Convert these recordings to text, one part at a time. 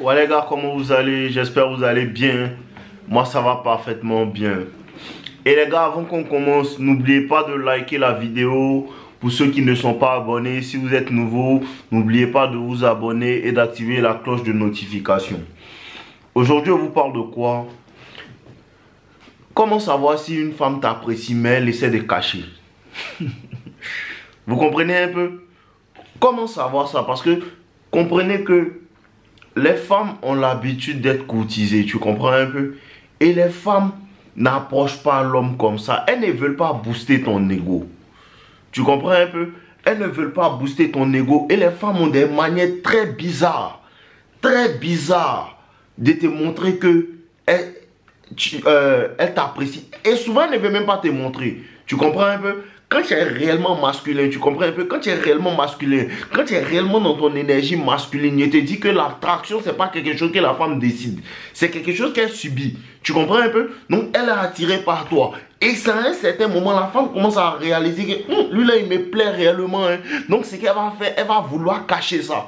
Ouais les gars, comment vous allez? J'espère que vous allez bien. Moi ça va parfaitement bien. Et les gars, avant qu'on commence, n'oubliez pas de liker la vidéo. Pour ceux qui ne sont pas abonnés, si vous êtes nouveau, n'oubliez pas de vous abonner et d'activer la cloche de notification. Aujourd'hui, on vous parle de quoi? Comment savoir si une femme t'apprécie mais elle essaie de cacher? Vous comprenez un peu? Comment savoir ça? Parce que comprenez que les femmes ont l'habitude d'être courtisées, tu comprends un peu? Et les femmes n'approchent pas l'homme comme ça. Elles ne veulent pas booster ton ego. Tu comprends un peu? Elles ne veulent pas booster ton ego. Et les femmes ont des manières très bizarres de te montrer que elles t'apprécient. Et souvent, elles ne veulent même pas te montrer. Tu comprends un peu? Quand tu es réellement masculin, tu comprends un peu? Quand tu es réellement masculin, quand tu es réellement dans ton énergie masculine, je te dis que l'attraction, c'est pas quelque chose que la femme décide. C'est quelque chose qu'elle subit. Tu comprends un peu? Donc, elle est attirée par toi. Et c'est à un certain moment, la femme commence à réaliser que lui là, il me plaît réellement. Hein. Donc, ce qu'elle va faire, elle va vouloir cacher ça.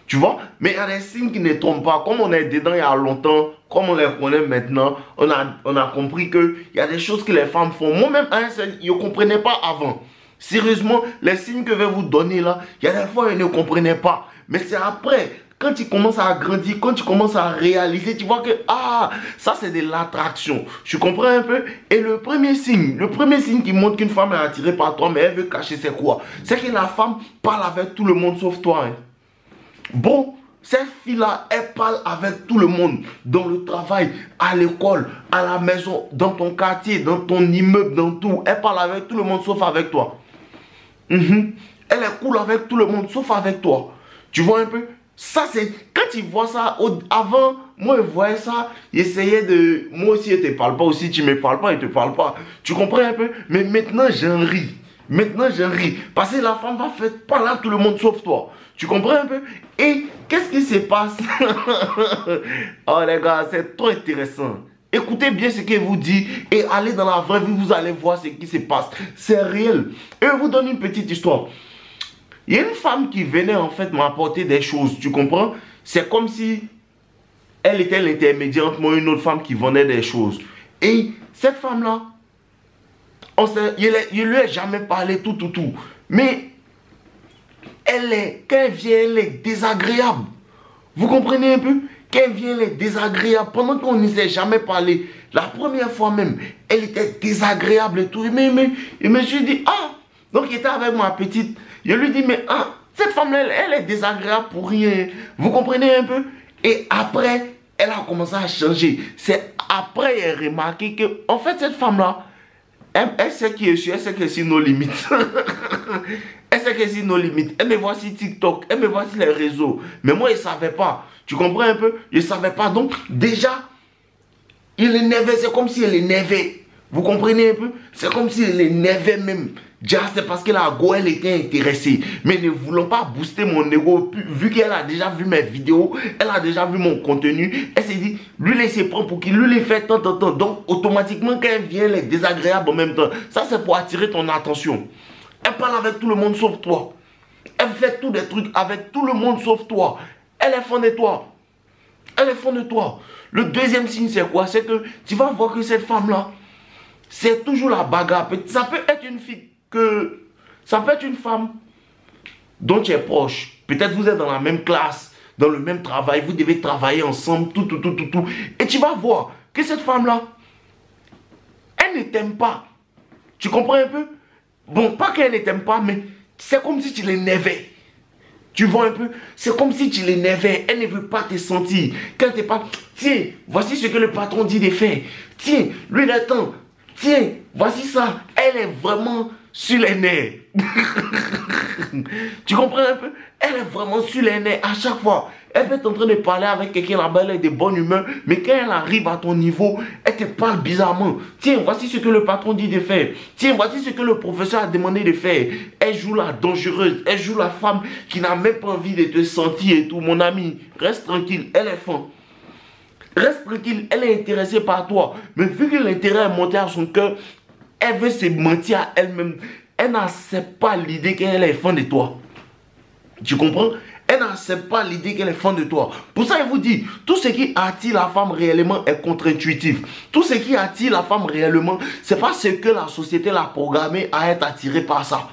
Tu vois? Mais il y a des signes qui ne trompent pas. Comme on est dedans il y a longtemps, comme on les connaît maintenant, on a compris qu'il y a des choses que les femmes font. Moi-même, je ne comprenais pas avant. Sérieusement, les signes que je vais vous donner là, il y a des fois, je ne comprenais pas. Mais c'est après, quand tu commences à grandir, quand tu commences à réaliser, tu vois que, ça c'est de l'attraction. Tu comprends un peu? Et le premier signe qui montre qu'une femme est attirée par toi, mais elle veut cacher, c'est quoi? C'est que la femme parle avec tout le monde sauf toi. Hein. Bon, cette fille-là, elle parle avec tout le monde, dans le travail, à l'école, à la maison, dans ton quartier, dans ton immeuble, dans tout. Elle parle avec tout le monde sauf avec toi. Elle est cool avec tout le monde sauf avec toi. Tu vois un peu? Ça, c'est... Quand tu vois ça, avant, moi, je voyais ça, j'essayais de... Moi aussi, je ne te parle pas aussi, tu ne me parles pas, je ne te parle pas. Tu comprends un peu? Mais maintenant, j'en ris. Maintenant, j'en ris. Parce que la femme va faire parler à tout le monde sauf toi. Tu comprends un peu? Et qu'est-ce qui se passe? Oh les gars, c'est trop intéressant. Écoutez bien ce qu'elle vous dit et allez dans la vraie vie, vous allez voir ce qui se passe. C'est réel. Et je vous donne une petite histoire. Il y a une femme qui venait en fait m'apporter des choses, tu comprends? C'est comme si elle était l'intermédiaire entre moi et une autre femme qui vendait des choses. Et cette femme-là, je ne lui ai jamais parlé tout. Mais quand elle vient, elle est désagréable. Vous comprenez un peu? Quand elle vient, elle est désagréable. Pendant qu'on ne s'est jamais parlé, la première fois même, elle était désagréable et tout. Mais je me suis dit, donc il était avec ma petite. Je lui dis, mais cette femme-là, elle est désagréable pour rien. Vous comprenez un peu? Et après, elle a commencé à changer. C'est après, elle a remarqué que, en fait, cette femme-là, elle sait qui je suis, elle sait que c'est nos limites. Elle sait que c'est nos limites. Elle me voit sur TikTok, elle me voit sur les réseaux. Mais moi, je ne savais pas. Tu comprends un peu? Je ne savais pas. Donc, déjà, il énervait. C'est comme si elle énervait. Vous comprenez un peu? C'est comme si elle énervait même. Déjà, c'est parce que la go, elle était intéressée. Mais ne voulant pas booster mon ego, vu qu'elle a déjà vu mes vidéos, elle a déjà vu mon contenu, elle s'est dit, lui, il se prend pour qu'il lui, il fait tant. Donc, automatiquement, quand elle vient, elle est désagréable en même temps. Ça, c'est pour attirer ton attention. Elle parle avec tout le monde sauf toi. Elle fait tous des trucs avec tout le monde sauf toi. Elle est fan de toi. Elle est fan de toi. Le deuxième signe, c'est quoi? C'est que tu vas voir que cette femme-là, c'est toujours la bagarre. Ça peut être une fille ça peut être une femme dont tu es proche. Peut-être vous êtes dans la même classe, dans le même travail, vous devez travailler ensemble, tout. Et tu vas voir que cette femme-là, elle ne t'aime pas. Tu comprends un peu? Bon, pas qu'elle ne t'aime pas, mais c'est comme si tu l'énervais. Tu vois un peu? C'est comme si tu l'énervais. Elle ne veut pas te sentir. Quand tu pas, tiens, voici ce que le patron dit de faire. Tiens, lui il attend. Tiens, voici ça. Elle est vraiment sur les nerfs. Tu comprends un peu? Elle est vraiment sur les nerfs à chaque fois. Elle peut être en train de parler avec quelqu'un là-bas, elle est de bonne humeur. Mais quand elle arrive à ton niveau, elle te parle bizarrement. Tiens, voici ce que le patron dit de faire. Tiens, voici ce que le professeur a demandé de faire. Elle joue la dangereuse. Elle joue la femme qui n'a même pas envie de te sentir et tout. Mon ami, reste tranquille. Elle est fan. Reste tranquille. Elle est intéressée par toi. Mais vu que l'intérêt est monté à son cœur, elle veut se mentir à elle-même. Elle n'accepte pas l'idée qu'elle est fan de toi. Tu comprends? Elle n'accepte pas l'idée qu'elle est fan de toi. Pour ça, elle vous dit, tout ce qui attire la femme réellement est contre-intuitif. Tout ce qui attire la femme réellement, c'est pas ce que la société l'a programmé à être attirée par ça.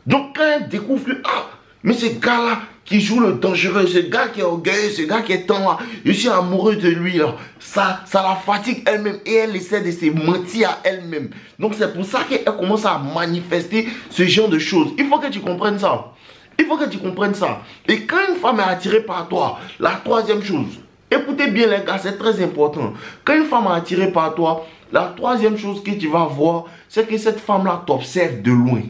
Donc, quand elle découvre que, ah, mais ce gars-là qui joue le dangereux, ce gars qui est orgueilleux, ce gars qui est tant là, je suis amoureux de lui, là. Ça la fatigue elle-même et elle essaie de se mentir à elle-même. Donc, c'est pour ça qu'elle commence à manifester ce genre de choses. Il faut que tu comprennes ça. Il faut que tu comprennes ça. Et quand une femme est attirée par toi, la troisième chose, écoutez bien les gars, c'est très important. Quand une femme est attirée par toi, la troisième chose que tu vas voir, c'est que cette femme-là t'observe de loin.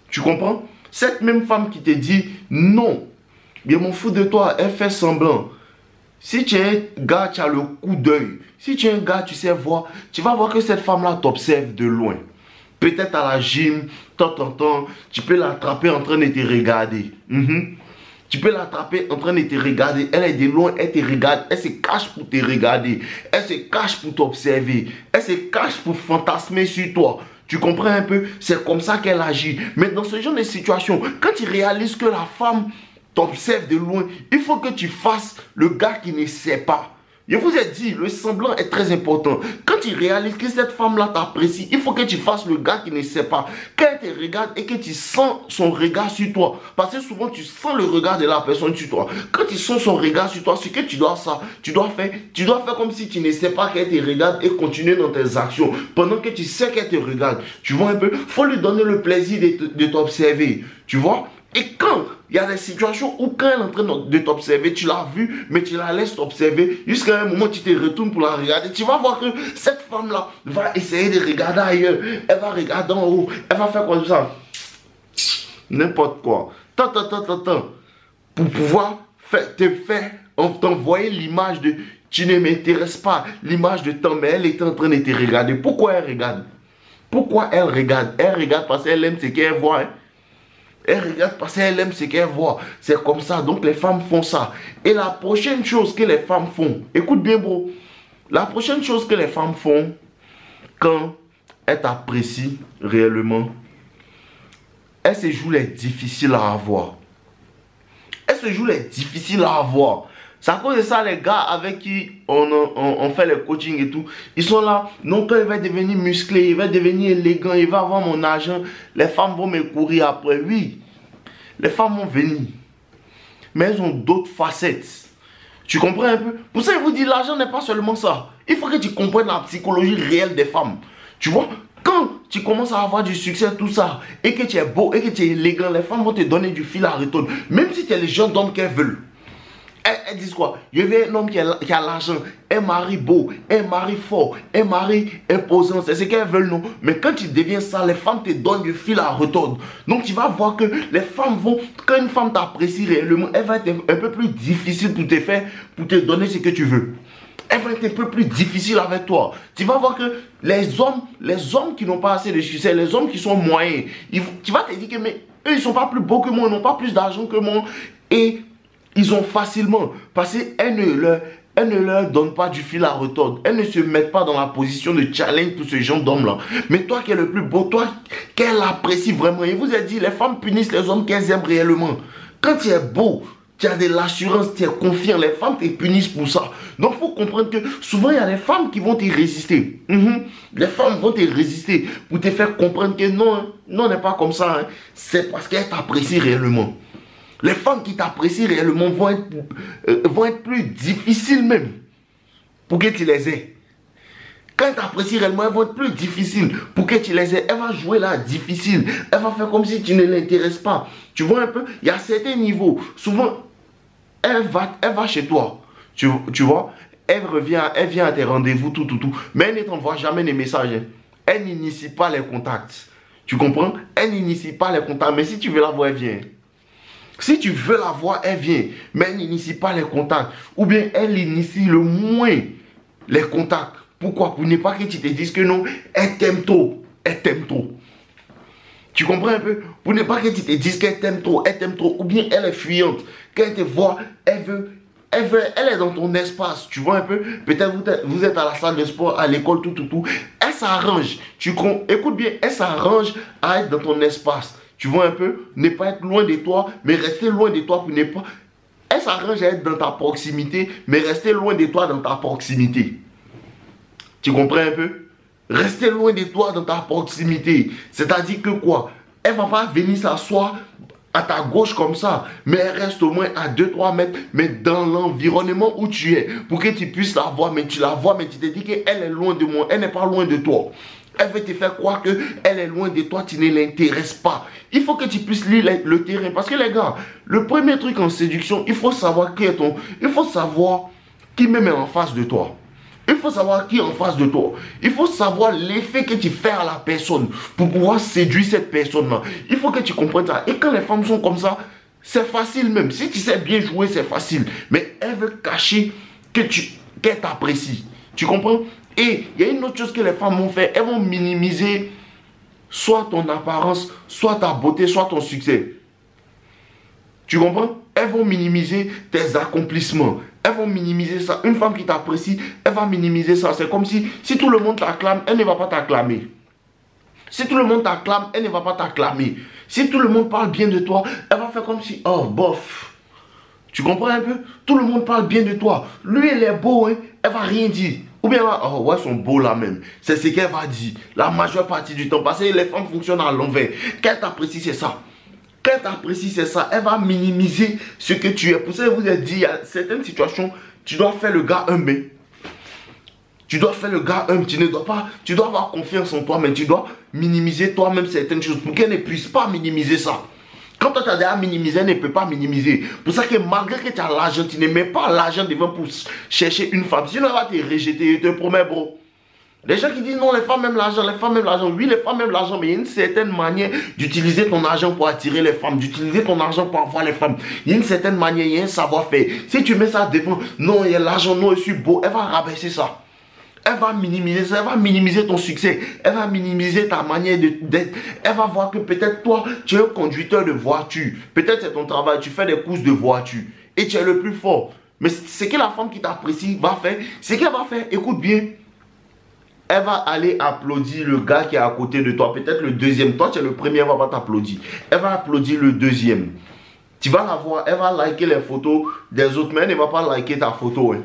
Tu comprends? Cette même femme qui te dit non, je m'en fous de toi, elle fait semblant. Si tu es un gars, tu as le coup d'œil. Si tu es un gars, tu sais voir, tu vas voir que cette femme-là t'observe de loin. Peut-être à la gym, temps en temps, tu peux l'attraper en train de te regarder. Tu peux l'attraper en train de te regarder. Elle est de loin, elle te regarde. Elle se cache pour te regarder. Elle se cache pour t'observer. Elle se cache pour fantasmer sur toi. Tu comprends un peu? C'est comme ça qu'elle agit. Mais dans ce genre de situation, quand tu réalises que la femme t'observe de loin, il faut que tu fasses le gars qui ne sait pas. Je vous ai dit, le semblant est très important. Quand tu réalises que cette femme-là t'apprécie, il faut que tu fasses le gars qui ne sait pas. Quand elle te regarde et que tu sens son regard sur toi, parce que souvent tu sens le regard de la personne sur toi. Quand tu sens son regard sur toi, ce que tu dois faire comme si tu ne sais pas qu'elle te regarde et continuer dans tes actions. Pendant que tu sais qu'elle te regarde, tu vois un peu, il faut lui donner le plaisir de t'observer. Tu vois? Et quand il y a des situations où quand elle est en train de t'observer, tu l'as vue, mais tu la laisses t'observer, jusqu'à un moment tu te retournes pour la regarder, tu vas voir que cette femme-là va essayer de regarder ailleurs, elle va regarder en haut, elle va faire comme ça. N'importe quoi. Pour pouvoir t'envoyer l'image de tu ne m'intéresses pas, l'image de temps, mais elle est en train de te regarder. Pourquoi elle regarde? Pourquoi elle regarde? Elle regarde parce qu'elle aime ce qu'elle voit. Hein? Elle regarde parce qu'elle aime ce qu'elle voit. C'est comme ça. Donc les femmes font ça. Et la prochaine chose que les femmes font, écoute bien bro, la prochaine chose que les femmes font quand elles t'apprécient réellement, elles se jouent les difficiles à avoir. Elles se jouent les difficiles à avoir. C'est à cause de ça les gars avec qui on fait les coachings et tout, ils sont là, non quand il va devenir musclé, il va devenir élégant, il va avoir mon argent, les femmes vont me courir après. Oui, les femmes vont venir, mais elles ont d'autres facettes. Tu comprends un peu? Pour ça, je vous dis, l'argent n'est pas seulement ça. Il faut que tu comprennes la psychologie réelle des femmes. Tu vois, quand tu commences à avoir du succès, tout ça, et que tu es beau, et que tu es élégant, les femmes vont te donner du fil à retordre. Même si tu es le genre d'homme qu'elles veulent. Elles disent quoi? Je veux un homme qui a l'argent, un mari beau, un mari fort, un mari imposant. C'est ce qu'elles veulent, non? Mais quand tu deviens ça, les femmes te donnent du fil à retordre. Donc tu vas voir que les femmes vont, quand une femme t'apprécie réellement, elle va être un peu plus difficile pour te faire, pour te donner ce que tu veux. Elle va être un peu plus difficile avec toi. Tu vas voir que les hommes qui n'ont pas assez de succès, les hommes qui sont moyens, tu vas te dire que mais eux, ils ne sont pas plus beaux que moi, ils n'ont pas plus d'argent que moi. Et ils ont facilement, parce qu'elles ne leur donnent pas du fil à retordre. Elles ne se mettent pas dans la position de challenge pour ce genre d'homme-là. Mais toi qui es le plus beau, toi qu'elle apprécie vraiment. Il vous a dit, les femmes punissent les hommes qu'elles aiment réellement. Quand tu es beau, tu as de l'assurance, tu es confiant, les femmes te punissent pour ça. Donc il faut comprendre que souvent il y a des femmes qui vont te résister. Les femmes vont te résister pour te faire comprendre que non, non, n'est pas comme ça. Hein. C'est parce qu'elles t'apprécient réellement. Les femmes qui t'apprécient réellement vont être plus difficiles même pour que tu les aies. Quand elles t'apprécient réellement, elles vont être plus difficiles pour que tu les aies. Elle va jouer là difficile. Elle va faire comme si tu ne l'intéresses pas. Tu vois un peu? Il y a certains niveaux. Souvent, elle va chez toi. Tu vois? Elle vient à tes rendez-vous, tout. Mais elle ne t'envoie jamais des messages. Hein. Elle n'initie pas les contacts. Tu comprends? Elle n'initie pas les contacts. Mais si tu veux la voir, elle vient. Si tu veux la voir, elle vient. Mais elle n'initie pas les contacts. Ou bien elle initie le moins les contacts. Pourquoi? Pour ne pas que tu te dises que non, elle t'aime trop. Elle t'aime trop. Tu comprends un peu? Pour ne pas que tu te dises qu'elle t'aime trop, elle t'aime trop. Ou bien elle est fuyante. Quand elle te voit, elle est dans ton espace. Tu vois un peu? Peut-être vous êtes à la salle de sport, à l'école, tout. Elle s'arrange. Écoute bien, elle s'arrange à être dans ton espace. Tu vois un peu? Ne pas être loin de toi, mais rester loin de toi pour ne pas elle s'arrange à être dans ta proximité, mais rester loin de toi dans ta proximité. Tu comprends un peu? Rester loin de toi dans ta proximité. C'est-à-dire que quoi? Elle ne va pas venir s'asseoir à ta gauche comme ça, mais elle reste au moins à 2-3 mètres, mais dans l'environnement où tu es, pour que tu puisses la voir, mais tu la vois, mais tu te dis qu'elle est loin de moi, elle n'est pas loin de toi. Elle veut te faire croire qu'elle est loin de toi, tu ne l'intéresses pas. Il faut que tu puisses lire le terrain, parce que les gars, le premier truc en séduction, il faut savoir qui est ton... Il faut savoir qui même est en face de toi. Il faut savoir qui est en face de toi. Il faut savoir l'effet que tu fais à la personne pour pouvoir séduire cette personne-là. Il faut que tu comprennes ça. Et quand les femmes sont comme ça, c'est facile même. Si tu sais bien jouer, c'est facile. Mais elles veulent cacher qu'elles t'apprécient. Tu comprends? Et il y a une autre chose que les femmes vont faire. Elles vont minimiser soit ton apparence, soit ta beauté, soit ton succès. Tu comprends? Elles vont minimiser tes accomplissements. Elles vont minimiser ça. Une femme qui t'apprécie, elle va minimiser ça. C'est comme si tout le monde t'acclame, elle ne va pas t'acclamer. Si tout le monde t'acclame, elle ne va pas t'acclamer. Si tout le monde parle bien de toi, elle va faire comme si, oh, bof. Tu comprends un peu? Tout le monde parle bien de toi. Lui, il est beau, hein? Elle va rien dire. Ou bien, oh, ouais, ils sont beaux là même. C'est ce qu'elle va dire. La majeure partie du temps. Parce que les femmes fonctionnent à l'envers. Qu'elle t'apprécie, c'est ça. Qu'elle t'apprécie, c'est ça. Elle va minimiser ce que tu es. Pour ça, je vous ai dit, il y a certaines situations, tu dois faire le gars humble. Tu dois faire le gars humble. Tu ne dois pas, tu dois avoir confiance en toi, mais tu dois minimiser toi-même certaines choses pour qu'elle ne puisse pas minimiser ça. Quand toi, tu as déjà minimisé, elle ne peut pas minimiser. Pour ça que malgré que tu as l'argent, tu ne mets pas l'argent devant pour chercher une femme. Sinon, elle va te rejeter, je te promets, bro. Les gens qui disent non, les femmes aiment l'argent, les femmes aiment l'argent. Oui, les femmes aiment l'argent, mais il y a une certaine manière d'utiliser ton argent pour attirer les femmes, d'utiliser ton argent pour avoir les femmes. Il y a une certaine manière, il y a un savoir-faire. Si tu mets ça devant, non, il y a l'argent, non, je suis beau, elle va rabaisser ça. Elle va minimiser ça, elle va minimiser ton succès, elle va minimiser ta manière d'être. Elle va voir que peut-être toi, tu es un conducteur de voiture. Peut-être c'est ton travail, tu fais des courses de voiture et tu es le plus fort. Mais ce que la femme qui t'apprécie va faire, c'est qu'elle va faire, écoute bien. Elle va aller applaudir le gars qui est à côté de toi. Peut-être le deuxième. Toi, tu es le premier, elle ne va pas t'applaudir. Elle va applaudir le deuxième. Tu vas la voir, elle va liker les photos des autres, mais elle ne va pas liker ta photo. Hein.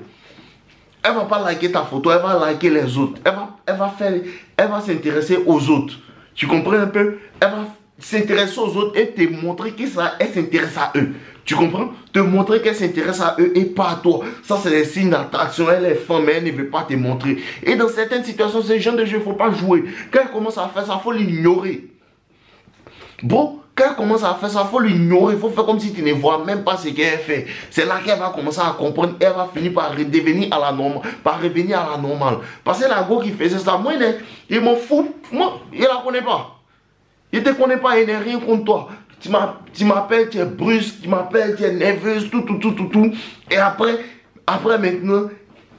Elle ne va pas liker ta photo, elle va liker les autres. Elle va s'intéresser aux autres. Tu comprends un peu? Elle va s'intéresser aux autres et te montrer qu'elle s'intéresse à eux. Tu comprends? Te montrer qu'elle s'intéresse à eux et pas à toi. Ça, c'est des signes d'attraction. Elle est femme, mais elle ne veut pas te montrer. Et dans certaines situations, ce genre de jeu, il ne faut pas jouer. Quand elle commence à faire ça, il faut l'ignorer. Bon, quand elle commence à faire ça, il faut l'ignorer. Il faut faire comme si tu ne vois même pas ce qu'elle fait. C'est là qu'elle va commencer à comprendre. Elle va finir par redevenir à la normale. Par revenir à la normale. Parce que la go qui faisait ça, moi, il m'en fout. Moi, il ne la connaît pas. Il ne te connaît pas, il n'est rien contre toi. Tu m'appelles, tu es brusque, tu m'appelles, tu es nerveuse, tout. Et après maintenant,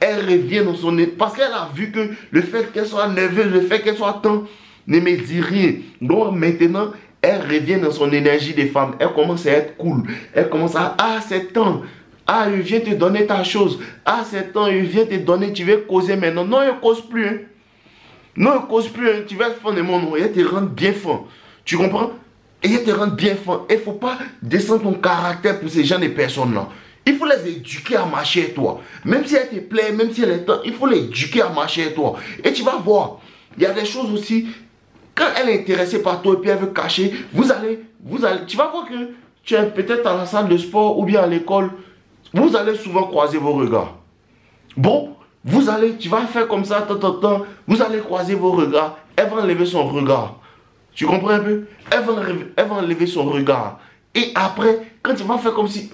elle revient dans son... Parce qu'elle a vu que le fait qu'elle soit nerveuse, le fait qu'elle soit tant, ne me dit rien. Donc maintenant, elle revient dans son énergie de femme. Elle commence à être cool. Elle commence à... Ah, c'est temps. Ah, je viens te donner ta chose. Ah, c'est temps, je viens te donner, tu veux causer maintenant. Non, je ne cause plus. Hein. Non, je ne cause plus. Hein. Tu vas être fin de mon nom. Elle te rend bien fin. Tu comprends? Et elle te rend bien fin. Il ne faut pas descendre ton caractère pour ces gens de personnes-là. Il faut les éduquer à marcher avec toi. Même si elle te plaît, même si elle est temps, il faut les éduquer à marcher avec toi. Et tu vas voir, il y a des choses aussi, quand elle est intéressée par toi et puis elle veut cacher, tu vas voir que tu es peut-être à la salle de sport ou bien à l'école, vous allez souvent croiser vos regards. Bon, tu vas faire comme ça, vous allez croiser vos regards, elle va enlever son regard. Tu comprends un peu? Elle va enlever son regard. Et après, quand tu vas faire comme si...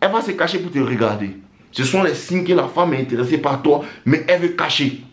elle va se cacher pour te regarder. Ce sont les signes que la femme est intéressée par toi, mais elle veut cacher.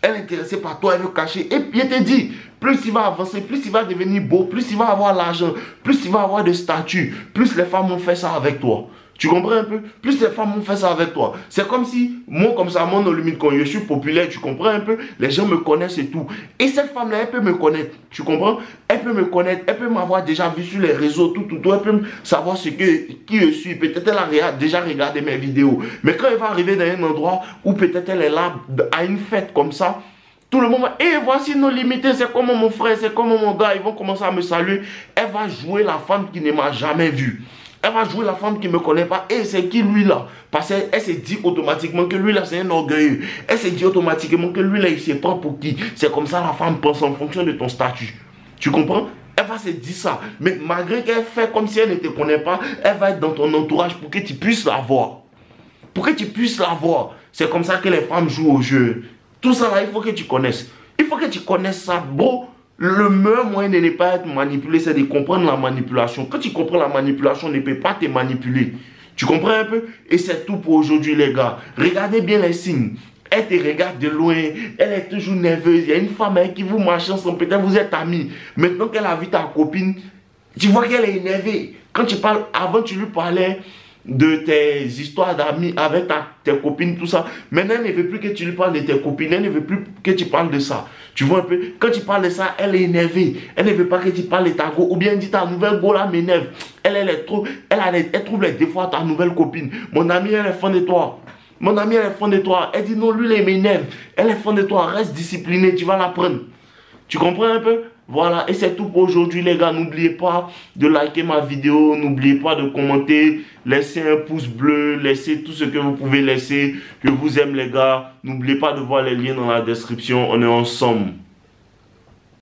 Elle est intéressée par toi, elle veut cacher. Et puis elle te dit, plus il va avancer, plus il va devenir beau, plus il va avoir l'argent, plus il va avoir de statut, plus les femmes vont faire ça avec toi. Tu comprends un peu? Plus les femmes vont faire ça avec toi. C'est comme si, moi comme ça, mon limite, quand je suis populaire, tu comprends un peu? Les gens me connaissent et tout. Et cette femme-là, elle peut me connaître. Tu comprends? Elle peut me connaître. Elle peut m'avoir déjà vu sur les réseaux, tout. Elle peut savoir qui je suis. Peut-être elle a déjà regardé mes vidéos. Mais quand elle va arriver dans un endroit où peut-être elle est là, à une fête comme ça, tout le monde va, voici nos limités, c'est comme mon frère, c'est comme mon gars, ils vont commencer à me saluer. Elle va jouer la femme qui ne m'a jamais vue. Elle va jouer la femme qui ne me connaît pas. Et c'est qui lui là? Parce qu'elle s'est dit automatiquement que lui là c'est un orgueilleux. Elle s'est dit automatiquement que lui là il se prend pour qui? C'est comme ça la femme pense en fonction de ton statut. Tu comprends? Elle va se dire ça. Mais malgré qu'elle fait comme si elle ne te connaît pas, elle va être dans ton entourage pour que tu puisses la voir. Pour que tu puisses la voir. C'est comme ça que les femmes jouent au jeu. Tout ça là, il faut que tu connaisses. Il faut que tu connaisses ça, bro. Le meilleur moyen de ne pas être manipulé, c'est de comprendre la manipulation. Quand tu comprends la manipulation, on ne peut pas te manipuler. Tu comprends un peu? Et c'est tout pour aujourd'hui, les gars. Regardez bien les signes. Elle te regarde de loin, elle est toujours nerveuse. Il y a une femme avec qui vous marchez ensemble, peut-être vous êtes amis. Maintenant qu'elle a vu ta copine, tu vois qu'elle est énervée. Quand tu parles, avant tu lui parlais de tes histoires d'amis avec tes copines, tout ça. Maintenant, elle ne veut plus que tu lui parles de tes copines, elle ne veut plus que tu parles de ça. Tu vois un peu, quand tu parles de ça, elle est énervée. Elle ne veut pas que tu parles de ta go, ou bien dit ta nouvelle go là m'énerve. Elle trouve les défauts à ta nouvelle copine. Mon ami, elle est fan de toi. Mon ami, elle est fan de toi. Elle dit non, lui, il m'énerve. Elle est fan de toi, reste discipliné, tu vas l'apprendre. Tu comprends un peu? Voilà, et c'est tout pour aujourd'hui les gars. N'oubliez pas de liker ma vidéo, n'oubliez pas de commenter, laissez un pouce bleu, laissez tout ce que vous pouvez laisser. Je vous aime les gars. N'oubliez pas de voir les liens dans la description, on est ensemble.